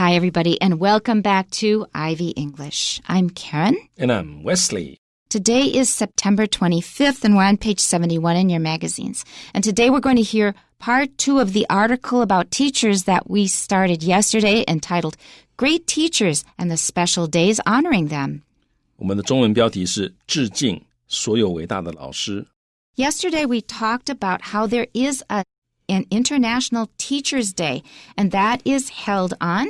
Hi, everybody, and welcome back to Ivy English. I'm Karen. And I'm Wesley. Today is September 25th, and we're on page 71 in your magazines. And today we're going to hear part 2 of the article about teachers that we started yesterday entitled Great Teachers and the Special Days Honoring Them. 我们的中文标题是致敬所有伟大的老师。Yesterday we talked about how there is an International Teachers Day, and that is held on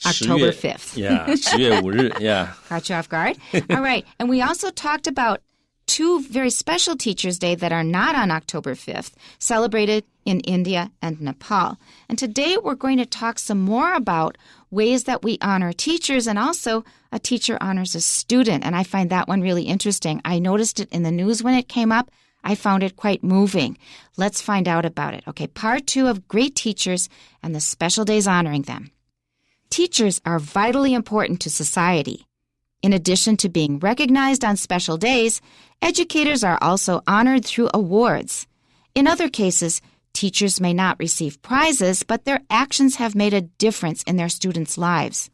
October 5th. Yeah, 10月5日, yeah. Caught you off guard. All right. And we also talked about 2 very special Teachers' Day that are not on October 5th, celebrated in India and Nepal. And today we're going to talk some more about ways that we honor teachers, and also a teacher honors a student. And I find that one really interesting. I noticed it in the news when it came up. I found it quite moving. Let's find out about it. Okay, part 2 of Great Teachers and the Special Days Honoring Them. Teachers are vitally important to society. In addition to being recognized on special days, educators are also honored through awards. In other cases, teachers may not receive prizes, but their actions have made a difference in their students' lives.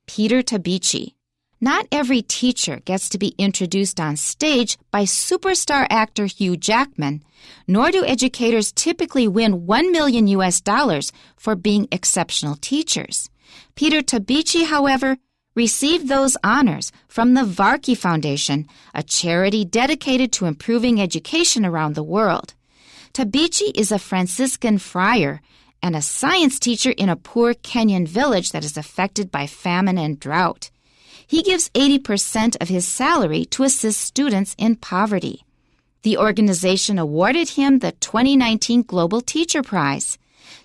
Peter Tabichi. Not every teacher gets to be introduced on stage by superstar actor Hugh Jackman, nor do educators typically win $1 million for being exceptional teachers. Peter Tabichi, however, received those honors from the Varkey Foundation, a charity dedicated to improving education around the world. Tabichi is a Franciscan friar and a science teacher in a poor Kenyan village that is affected by famine and drought. He gives 80% of his salary to assist students in poverty. The organization awarded him the 2019 Global Teacher Prize.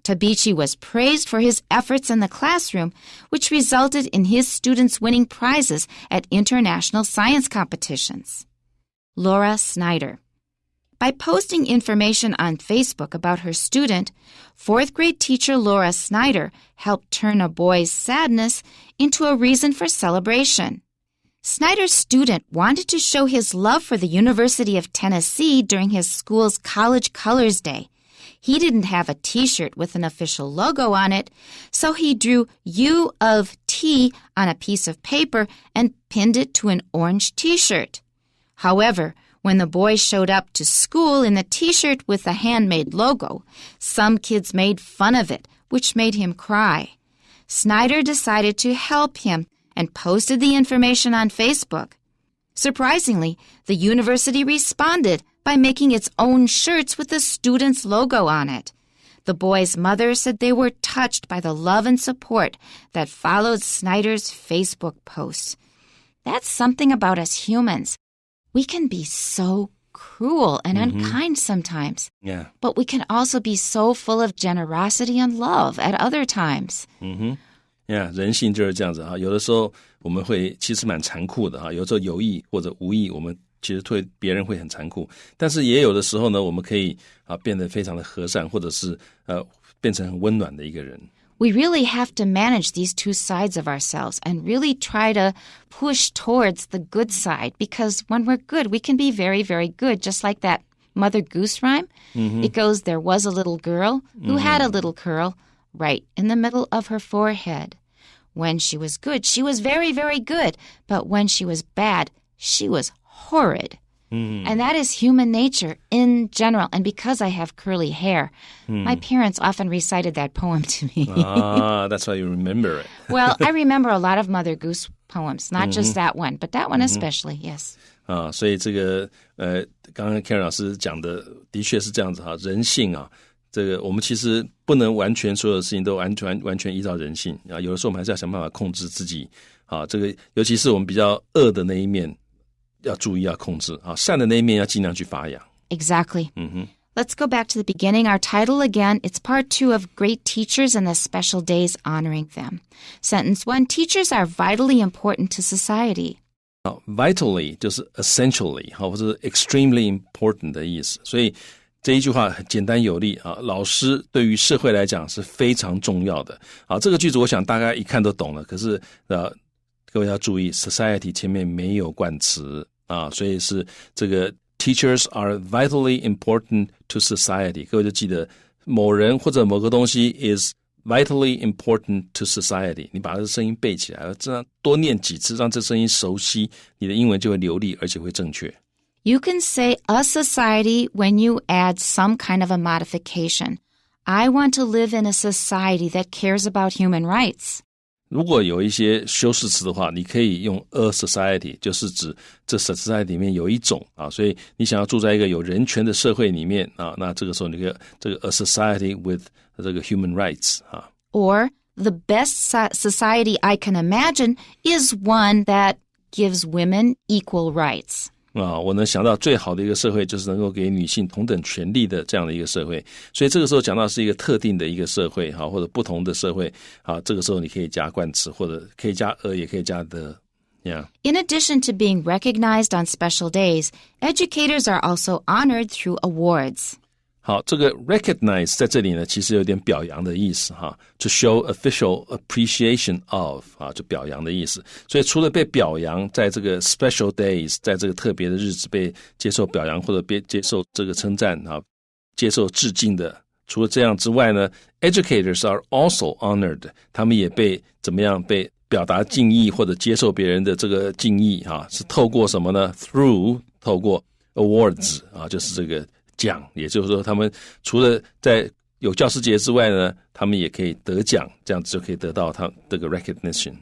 Tabichi was praised for his efforts in the classroom, which resulted in his students winning prizes at international science competitions. Laura Snyder. By posting information on Facebook about her student, 4th grade teacher Laura Snyder helped turn a boy's sadness into a reason for celebration. Snyder's student wanted to show his love for the University of Tennessee during his school's College Colors Day. He didn't have a T-shirt with an official logo on it, so he drew U of T on a piece of paper and pinned it to an orange T-shirt. However, when the boy showed up to school in the T-shirt with the handmade logo, some kids made fun of it, which made him cry. Snyder decided to help him and posted the information on Facebook. Surprisingly, the university responded by making its own shirts with the student's logo on it. The boy's mother said they were touched by the love and support that followed Snyder's Facebook posts. That's something about us humans. We can be so cruel and unkind sometimes. Yeah. But we can also be so full of generosity and love at other times. Yeah, 人性就是这样子啊。有的时候我们会其实蛮残酷的啊，有时候有意或者无意，我们其实对别人会很残酷。但是也有的时候呢，我们可以变得非常的和善，或者是变成很温暖的一个人。We really have to manage these 2 sides of ourselves and really try to push towards the good side, because when we're good, we can be very, very good, just like that Mother Goose rhyme. It goes, there was a little girl who had a little curl right in the middle of her forehead. When she was good, she was very, very good, but when she was bad, she was horrid. And that is human nature in general. And because I have curly hair, my parents often recited that poem to me. That's why you remember it. Well, I remember a lot of Mother Goose poems, not just that one, but that one especially, yes. 所以这个刚刚 Karen 老师讲的的确是这样子哈，人性啊，这个我们其实不能完全所有的事情都完全依照人性啊，有的时候我们还是要想办法控制自己啊，这个尤其是我们比较恶的那一面。要注意要控制啊，善的那一面要尽量去发扬。Exactly. Let's go back to the beginning. Our title again, it's part 2 of Great Teachers and the Special Days Honoring Them. Sentence 1, teachers are vitally important to society. Vitally 就是 essentially 或者 extremely important 的意思，所以这一句话很简单有力啊，老师对于社会来讲是非常重要的。好，这个句子我想大家一看都懂了，可是各位要注意 society 前面没有冠词啊，所以是这个 teachers are vitally important to society， 各位就记得某人或者某个东西 is vitally important to society， 你把这个声音背起来，这样多念几次，让这声音熟悉，你的英文就会流利，而且会正确。You can say a society when you add some kind of a modification. I want to live in a society that cares about human rights. 如果有一些修饰词的话，你可以用 a society， 就是指这 society 里面有一种啊，所以你想要住在一个有人权的社会里面啊，那这个时候你可以这个 a society with 这个 human rights 啊。Or the best society I can imagine is one that gives women equal rights. 啊，我能想到最好的一个社会就是能够给女性同等权利的这样的一个社会，所以这个时候讲到是一个特定的一个社会，好，或者不同的社会，好，这个时候你可以加冠词，或者可以加也可以加the。Yeah. In addition to being recognized on special days, educators are also honored through awards. 好，这个 recognize 在这里呢，其实有点表扬的意思哈 ，to show official appreciation of 啊，就表扬的意思。所以除了被表扬，在这个 special days， 在这个特别的日子被接受表扬或者被接受这个称赞啊，接受致敬的，除了这样之外呢 ，educators are also honored， 他们也被怎么样被表达敬意或者接受别人的这个敬意啊，是透过什么呢 ？Through 透过 awards 啊，就是这个。奖，也就是说他们除了在有教师节之外呢，他们也可以得奖，这样子就可以得到他这个 recognition.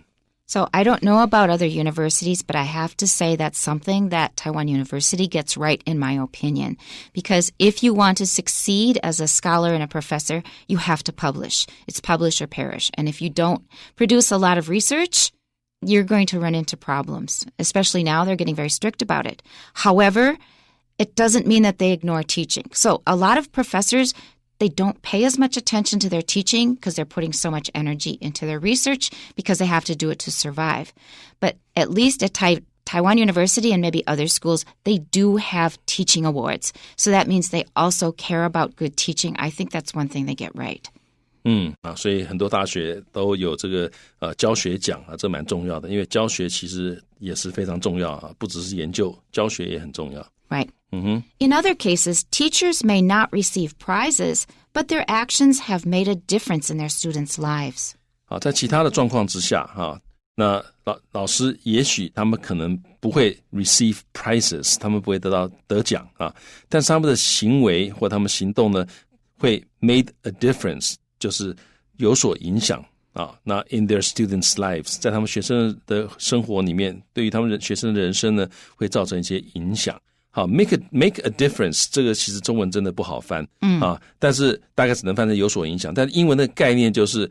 So I don't know about other universities, but I have to say that's something that Taiwan University gets right in my opinion. Because if you want to succeed as a scholar and a professor, you have to publish. It's publish or perish. And if you don't produce a lot of research, you're going to run into problems. Especially now, they're getting very strict about it. However, it doesn't mean that they ignore teaching. So a lot of professors, they don't pay as much attention to their teaching because they're putting so much energy into their research because they have to do it to survive. But at least at Taiwan University and maybe other schools, they do have teaching awards. So that means they also care about good teaching. I think that's one thing they get right. 所以很多大学都有这个教学奖啊，这蛮重要的，因为教学其实也是非常重要啊，不只是研究，教学也很重要。Right. In other cases, teachers may not receive prizes, but their actions have made a difference in their students' lives. 好，在其他的状况之下哈，那老师也许他们可能不会 receive prizes， 他们不会得奖啊，但是他们的行为或他们行动呢，会 made a difference， 就是有所影响啊。那 in their students' lives， 在他们学生的生活里面，对于他们学生的人生呢，会造成一些影响。好 make a difference 这个其实中文真的不好翻啊，但是大概只能翻成有所影响，但英文的概念就是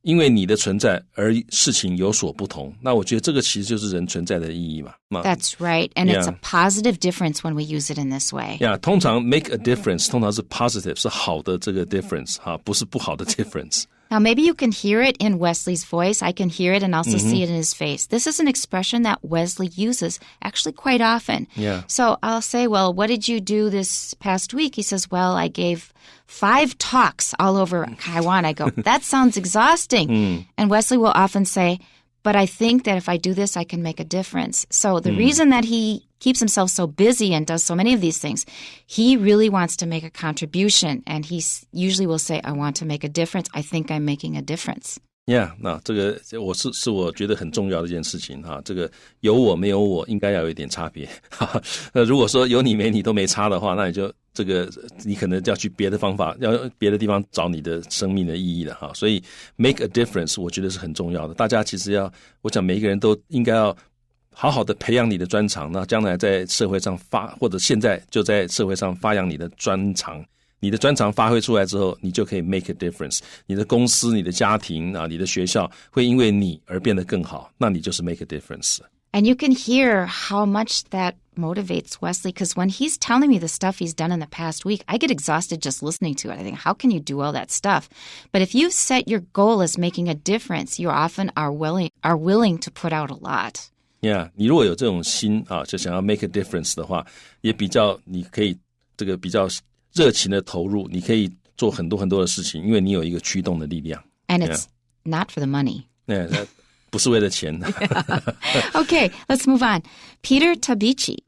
因为你的存在而事情有所不同，那我觉得这个其实就是人存在的意义嘛。That's right, and it's a positive difference when we use it in this way. Yeah, 通常 make a difference 通常是 positive 是好的这个 difference 哈，不是不好的 difference。Now, maybe you can hear it in Wesley's voice. I can hear it and also see it in his face. This is an expression that Wesley uses actually quite often. Yeah. So I'll say, well, what did you do this past week? He says, well, I gave 5 talks all over Taiwan. I go, that sounds exhausting. And Wesley will often say, but I think that if I do this, I can make a difference. So the reason that he keeps himself so busy and does so many of these things, he really wants to make a contribution. And he usually will say, I want to make a difference. I think I'm making a difference. Yeah, 那这个是我觉得很重要的一件事情哈。这个有我没有我，应该要有一点差别。如果说有你没你都没差的话，那你就这个你可能要去别的方法，要别的地方找你的生命的意义了哈。所以 make a difference 我觉得是很重要的。大家其实我想每一个人都应该要好好的培养你的专长，那将来在社会上或者现在就在社会上发扬你的专长。你的专长发挥出来之后，你就可以 make a difference。你的公司、你的家庭啊、你的学校会因为你而变得更好，那你就是 make a difference。 And you can hear how much that motivates Wesley, because when he's telling me the stuff he's done in the past week, I get exhausted just listening to it. I think, how can you do all that stuff? But if you set your goal as making a difference, you often are willing to put out a lot. Yeah, 你如果有这种心啊，就想要 make a difference 的话，也比较你可以这个比较热情的投入，你可以做很多很多的事情，因为你有一个驱动的力量。And it's not for the money. 不是为了钱。Okay, let's move on. Peter Tabichi.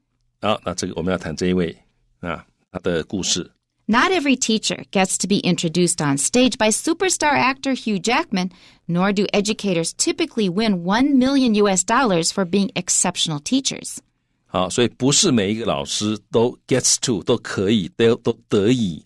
好，那这个我们要谈这一位啊，他的故事。Not every teacher gets to be introduced on stage by superstar actor Hugh Jackman, nor do educators typically win $1 million for being exceptional teachers. 好，所以不是每一个老师都 gets to 都可以都得以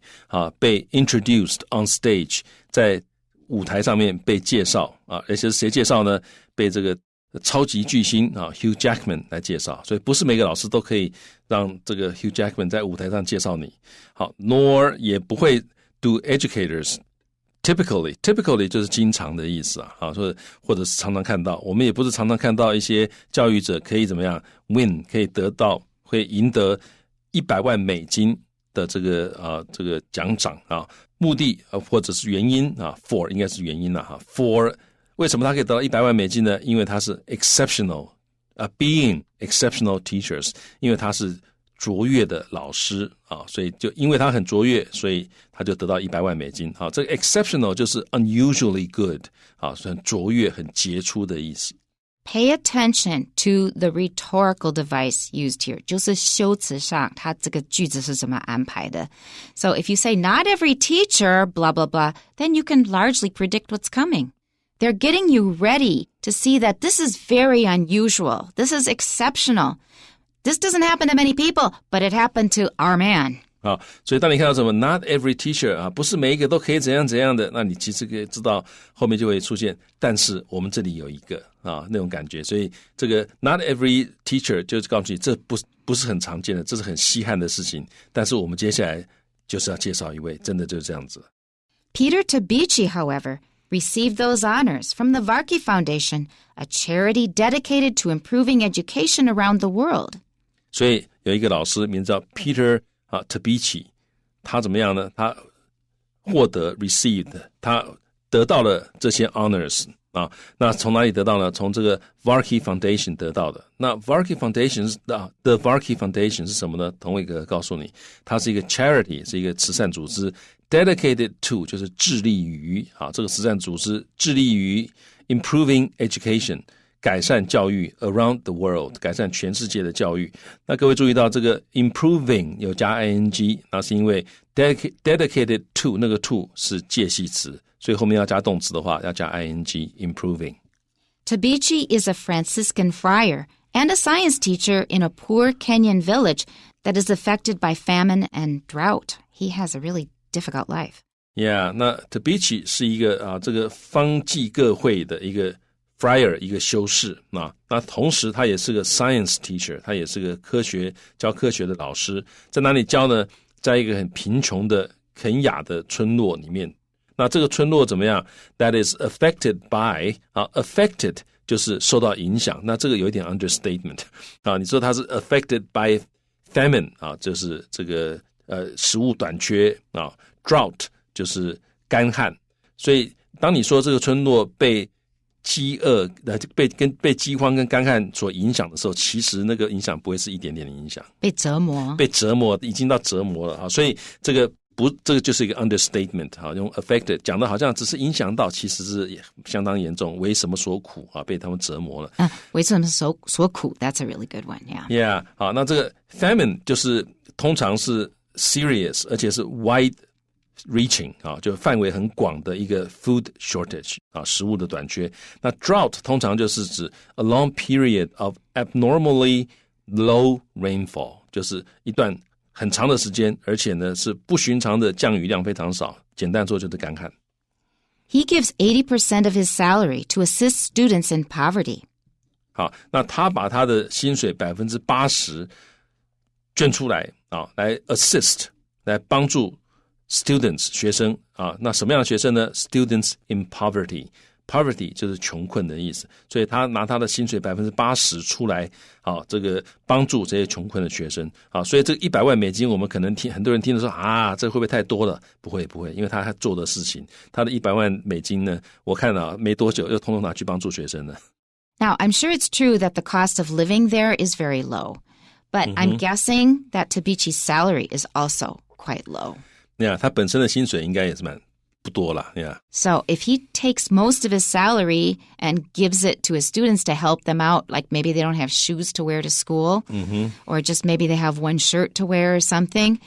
被 introduced on stage 在舞台上面被介绍而且是谁介绍呢？被这个超级巨星Hugh Jackman 来介绍，所以不是每个老师都可以让这个 Hugh Jackman 在舞台上介绍你。好 ，nor 也不会 do educators typically 就是经常的意思或者是常常看到，我们也不是常常看到一些教育者可以怎么样 win 可以得到会赢得$100万的这个奖赏目的或者是原因for 应该是原因for 为什么他可以得到$100万呢？因为他是 exceptional being exceptional teachers， 因为他是卓越的老师所以就因为他很卓越，所以他就得到$100万这个 exceptional 就是 unusually good 是很卓越很杰出的意思。Pay attention to the rhetorical device used here. 就是修辞上它这个句子是怎么安排的。So if you say not every teacher blah blah blah, then you can largely predict what's coming. They're getting you ready to see that this is very unusual. This is exceptional. This doesn't happen to many people, but it happened to our man. 所以当你看到什么 not every teacher 不是每一个都可以怎样怎样的，那你其实可以知道后面就会出现但是我们这里有一个那种感觉。所以这个 not every teacher 就是告诉你这不是很常见的，这是很稀罕的事情，但是我们接下来就是要介绍一位真的就是这样子。Peter Tabichi, however, received those honors from the Varkey Foundation, a charity dedicated to improving education around the world. 所以有一个老师名字叫 Peter Tabichi， 他怎么样呢？他获得 received， 他得到了这些 honors那从哪里得到呢？从这个 Varkey Foundation 得到的。那 Varkey Foundation the Varkey Foundation 是什么呢？同伟哥告诉你，它是一个 charity， 是一个慈善组织 dedicated to 就是致力于这个慈善组织致力于 improving education改善教育 around the world 改善全世界的教育。那各位注意到这个 improving 有加 ing， 那是因为 dedicated to 那个 to 是介系词，所以后面要加动词的话要加 ing improving。 Tabichi is a Franciscan friar and a science teacher in a poor Kenyan village that is affected by famine and drought. He has a really difficult life. Yeah, 那 Tabichi 是一个这个方济各会的一个friar 一个修士那同时他也是个 science teacher， 他也是个教科学的老师。在哪里教呢？在一个很贫穷的肯亚的村落里面。那这个村落怎么样？ That is affected by affected 就是受到影响，那这个有一点 understatement 你说他是 affected by famine 就是这个食物短缺drought 就是干旱。所以当你说这个村落被饥饿被饥荒跟干旱所影响的时候，其实那个影响不会是一点点的影响，被折磨已经到折磨了所以这个就是一个 understatement 用 affected 讲的好像只是影响到，其实是相当严重，为什么所苦被他们折磨了为什么所苦 That's a really good one. Yeah 好，那这个 famine 就是通常是 serious 而且是 wide reaching 就范围很广的一个 food shortage 食物的短缺。那 drought 通常就是指 a long period of abnormally low rainfall， 就是一段很长的时间，而且呢是不寻常的降雨量非常少，简单说就是干旱。He gives 80% of his salary to assist students in poverty. 好，那他把他的薪水 80% 捐出来来 assist 来帮助students 学生那什么样的学生呢？ Students in poverty 就是穷困的意思，所以他拿他的薪水 80% 出来这个帮助这些穷困的学生所以这个$100万我们可能很多人听的说这会不会太多了？不会，因为他做的事情，他的$100万呢，我看没多久又通通拿去帮助学生了。Now, I'm sure it's true that the cost of living there is very low, but I'm guessing that Tabichi's salary is also quite low. Yeah, 他本身的薪水应该也是不多啦 yeah. So if he takes most of his salary and gives it to his students to help them out, like maybe they don't have shoes to wear to school, or just maybe they have one shirt to wear or something,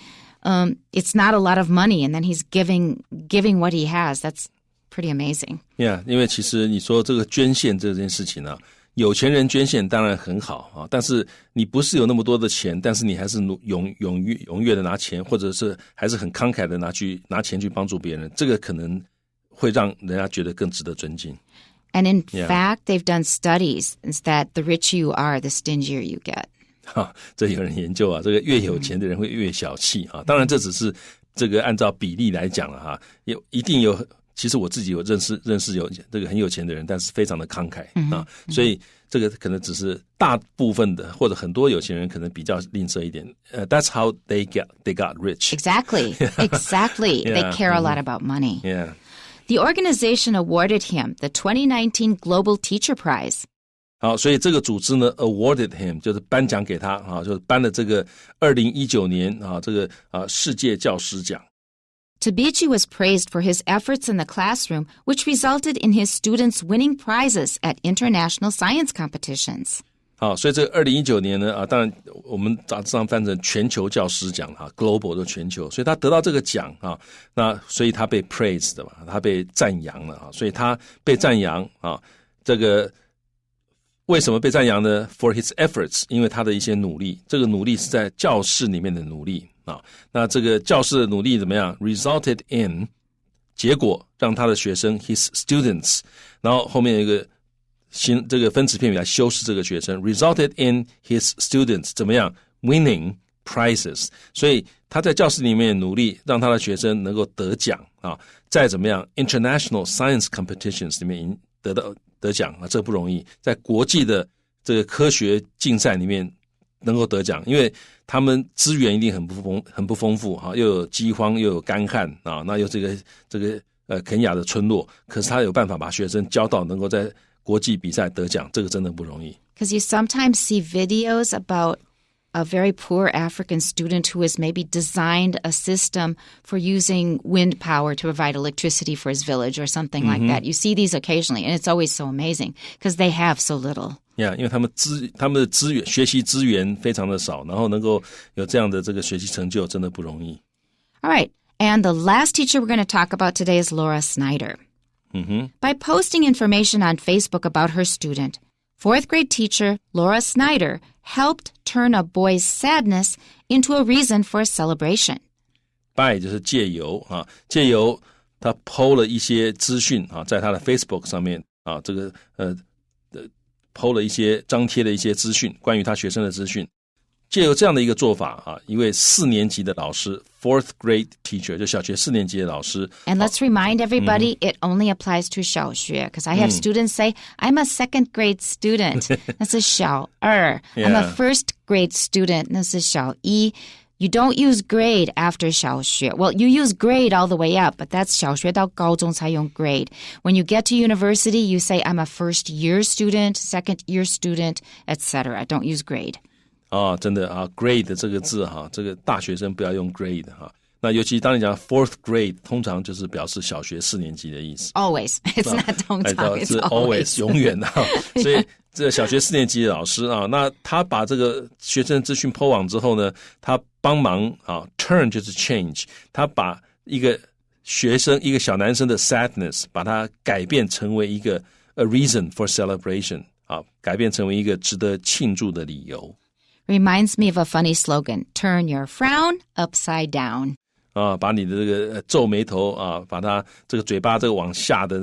it's not a lot of money, and then he's giving what he has. That's pretty amazing. Yeah, 因为其实你说这个捐献这件事情呢，有钱人捐献当然很好啊，但是你不是有那么多的钱，但是你还是踊跃的拿钱，或者是还是很慷慨的拿钱去帮助别人，这个可能会让人家觉得更值得尊敬。And in fact, they've done studies is that the richer you are, the stingier you get. 这有人研究啊，这个越有钱的人会越小气啊。当然这只是这个按照比例来讲了哈，一定有。其实我自己有认识有这个很有钱的人，但是非常的慷慨啊，所以这个可能只是大部分的或者很多有钱人可能比较吝啬一点。That's how they got rich. Exactly. They care a lot about money. Yeah. The organization awarded him the 2019 Global Teacher Prize. 好，所以这个组织呢 awarded him 就是颁奖给他啊，就是颁了这个2019年啊这个世界教师奖。Tabichi was praised for his efforts in the classroom, which resulted in his students winning prizes at international science competitions. 好，所以这个2019年呢当然我们杂志上翻成全球教师奖哈 ，global 的全球，所以他得到这个奖啊，那所以他被 praised 嘛，他被赞扬了啊，所以他被赞扬啊，这个为什么被赞扬呢 ？For his efforts， 因为他的一些努力，这个努力是在教室里面的努力啊。那这个教室的努力怎么样 ？Resulted in， 结果让他的学生 his students， 然后后面有一个这个分词片语来修饰这个学生 ，resulted in his students 怎么样 ？Winning prizes， 所以他在教室里面努力，让他的学生能够得奖啊。再怎么样 ，international science competitions 里面得奖啊，这不容易，在国际的这个科学竞赛里面能够得奖，因为他们资源一定很不丰富哈，又有饥荒，又有干旱啊，那又这个肯亚的村落，可是他有办法把学生教到能够在国际比赛得奖，这个真的不容易。Because you sometimes see videos about a very poor African student who has maybe designed a system for using wind power to provide electricity for his village or something like that. You see these occasionally, and it's always so amazing because they have so little. Yeah, 因为他们的资源学习资源非常的少，然后能够有这样的这个学习成就，真的不容易。All right, and the last teacher we're going to talk about today is Laura Snyder. By posting information on Facebook about her student, fourth grade teacher Laura Snyder helped turn a boy's sadness into a reason for a celebration. By 就是借由他 po 了一些资讯啊，在他的 Facebook 上面啊，这个po 了一些张贴了一些资讯，关于他学生的资讯。借由这样的一个做法啊，一位4年级的老师 ，fourth grade teacher 就小学4年级的老师。And let's remind everybody, it only applies to 小学 because I have students say, I'm a second grade student. 那是小二。I'm a first grade student. 那是小一。You don't use grade after 小学. Well, you use grade all the way up, but that's 小学到高中才用 grade. When you get to university, you say, I'm a first year student, second year student, etc. Don't use grade. 真的啊 ，grade 这个字哈，这个大学生不要用 grade 哈。那尤其当你讲 fourth grade， 通常就是表示小学4年级的意思。Always, it's not 通常，是 always 永远的。所以这小学4年级的老师啊，那他把这个学生资讯 po 网之后呢，他帮忙啊 ，turn 就是 change， 他把一个学生一个小男生的 sadness， 把它改变成为一个 a reason for celebration 啊，改变成为一个值得庆祝的理由。Reminds me of a funny slogan, turn your frown upside down. 把你的这个皱眉头啊，把它这个嘴巴这个往下的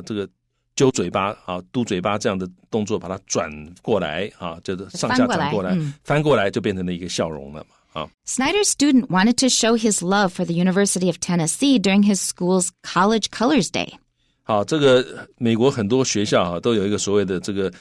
这个揪嘴巴啊、嘟嘴巴这样的动作，把它转过来啊，就是上下转过来，翻过来就变成了一个笑容了嘛。Snyder's student wanted to show his love for the University of Tennessee during his school's College Colors Day. 好，这个美国很多学校啊都有一个所谓的这个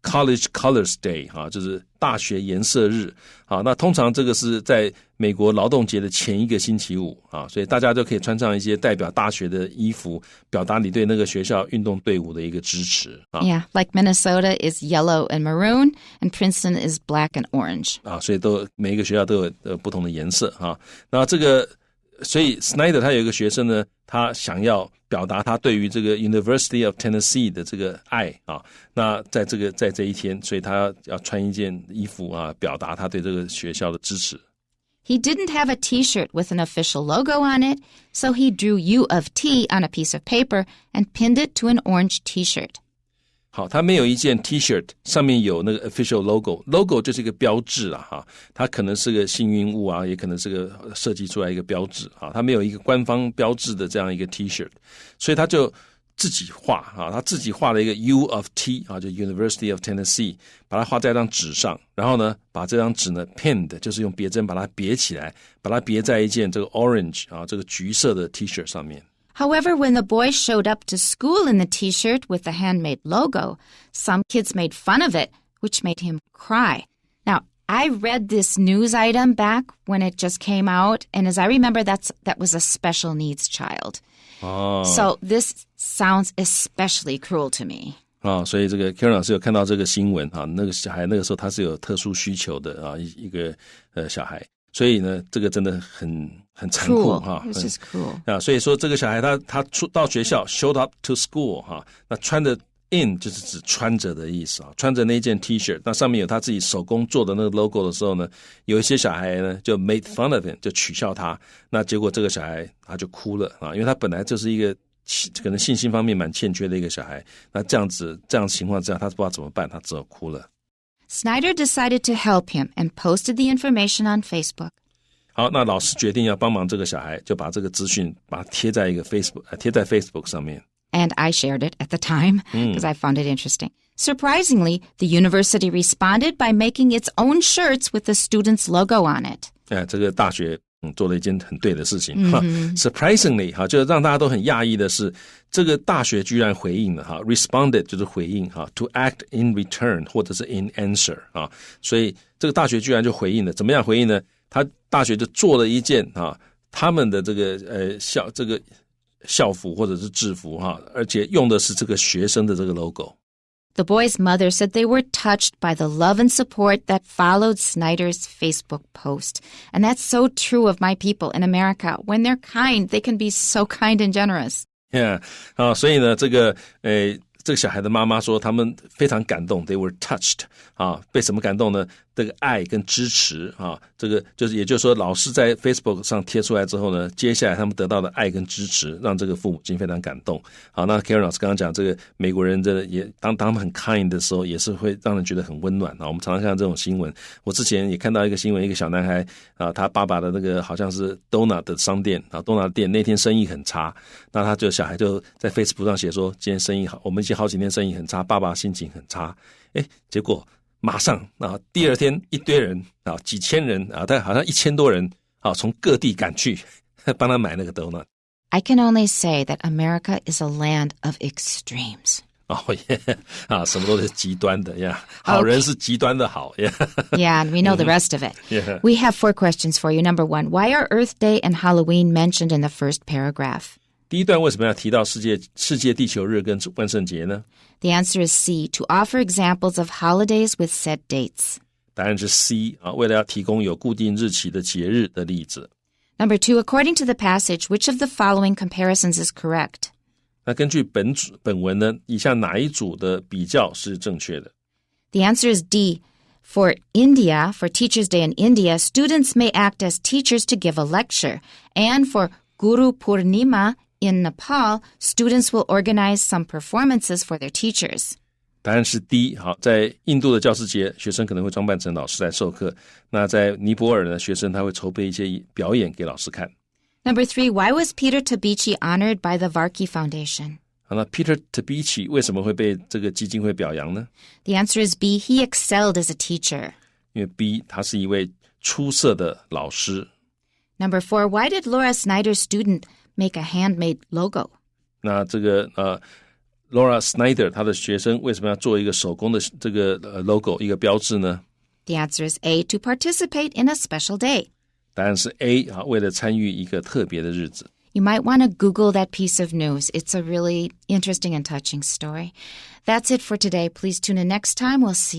College Colors Day 哈，就是大学颜色日。好，那通常这个是在美国劳动节的前一个星期五啊，所以大家就可以穿上一些代表大学的衣服，表达你对那个学校运动队伍的一个支持。Yeah, like Minnesota is yellow and maroon, and Princeton is black and orange. 所以每一个学校都有不同的颜色啊。那这个，所以 Snyder 他有一个学生呢，他想要表达他对于这个 University of Tennessee 的这个爱啊，那在这一天，所以他要穿一件衣服啊，表达他对这个学校的支持。He didn't have a T-shirt with an official logo on it, so he drew U of T on a piece of paper and pinned it to an orange T-shirt. 好，他没有一件 T-shirt 上面有那个 official logo 就是一个标志啊哈，它可能是个幸运物啊，也可能是个设计出来一个标志啊，他没有一个官方标志的这样一个 T-shirt， 所以他就自己画啊，他自己画了一个 U of T 啊，就 University of Tennessee， 把它画在一张纸上，然后呢，把这张纸呢 pinned， 就是用别针把它别起来，把它别在一件这个 orange 啊，这个橘色的 T-shirt 上面。However, when the boy showed up to school in the T-shirt with the handmade logo, some kids made fun of it, which made him cry. Now, I read this news item back when it just came out, and as I remember, that was a special needs child. So this sounds especially cruel to me. 所以这个 Karen 老师有看到这个新闻啊，那个小孩那个时候他是有特殊需求的啊，一个小孩。所以呢，这个真的很残酷哈 ，It's just cruel 啊。所以说，这个小孩他到学校 showed up to school 哈，那穿着 in 就是指穿着的意思啊，穿着那件 T-shirt， 那上面有他自己手工做的那个 logo 的时候呢，有一些小孩呢就 made fun of him， 就取笑他。那结果这个小孩他就哭了啊，因为他本来就是一个可能信心方面蛮欠缺的一个小孩，那这样情况之下，他不知道怎么办，他只有哭了。Snyder decided to help him and posted the information on Facebook. 好，那老师决定要帮忙这个小孩，就把这个资讯把它贴在 Facebook 上面。And I shared it at the time because I found it interesting. Surprisingly, the university responded by making its own shirts with the student's logo on it. 这个大学做了一件很对的事情。Surprisingly 哈，就是让大家都很讶异的是，这个大学居然回应了哈 ，responded 就是回应哈 ，to act in return 或者是 in answer 啊，所以这个大学居然就回应了，怎么样回应呢？他大学就做了一件啊，他们的这个校服或者是制服哈，而且用的是这个学生的这个 logo。The boy's mother said they were touched by the love and support that followed Snyder's Facebook post. And that's so true of my people in America. When they're kind, they can be so kind and generous. Yeah. 所以呢，这个小孩的妈妈说他们非常感动 ，they were touched 啊，被什么感动呢？这个爱跟支持啊，这个也就是说，老师在 Facebook 上贴出来之后呢，接下来他们得到的爱跟支持，让这个父母亲非常感动。好，那 Karen 老师刚刚讲这个美国人真的也当他们很 kind 的时候，也是会让人觉得很温暖啊。我们常常看到这种新闻，我之前也看到一个新闻，一个小男孩啊，他爸爸的那个好像是 Donut 的商店啊 ，Donut 店那天生意很差，那小孩就在 Facebook 上写说，今天生意好，我们已经好几天生意很差，爸爸心情很差。结果马上啊，第二天一堆人啊，几千人啊，大概好像1000多人啊，从各地赶去帮他买那个 donut。I can only say that America is a land of extremes. 啊，什么都是极端的呀，好人是极端的好呀。Yeah, and we know the rest of it. Yeah. We have 4 questions for you. Number 1, why are Earth Day and Halloween mentioned in the first paragraph? 第一段为什么要提到世界地球日跟万圣节呢？ The answer is C, to offer examples of holidays with set dates. 答案是 C 啊，为了要提供有固定日期的节日的例子。Number 2, according to the passage, which of the following comparisons is correct? 那根据本文呢，以下哪一组的比较是正确的？ The answer is D. For India, for Teachers' Day in India, students may act as teachers to give a lecture. And for Guru Purnima in Nepal, students will organize some performances for their teachers. 答案是 D。 好，在印度的教师节，学生可能会装扮成老师来授课。那在尼泊尔呢，学生他会筹备一些表演给老师看。Number 3, why was Peter Tabichi honored by the Varkey Foundation? 好，那 Peter Tabichi 为什么会被这个基金会表扬呢？ The answer is B. He excelled as a teacher. 因为 B 他是一位出色的老师。Number 4, why did Laura Snyder's student make a handmade logo? 那这个Laura Snyder 他的学生为什么要做一个手工的这个logo 一个标志呢？ The answer is A. To participate in a special day. 答案是 A 啊，为了参与一个特别的日子。You might want to Google that piece of news. It's a really interesting and touching story. That's it for today. Please tune in next time. We'll see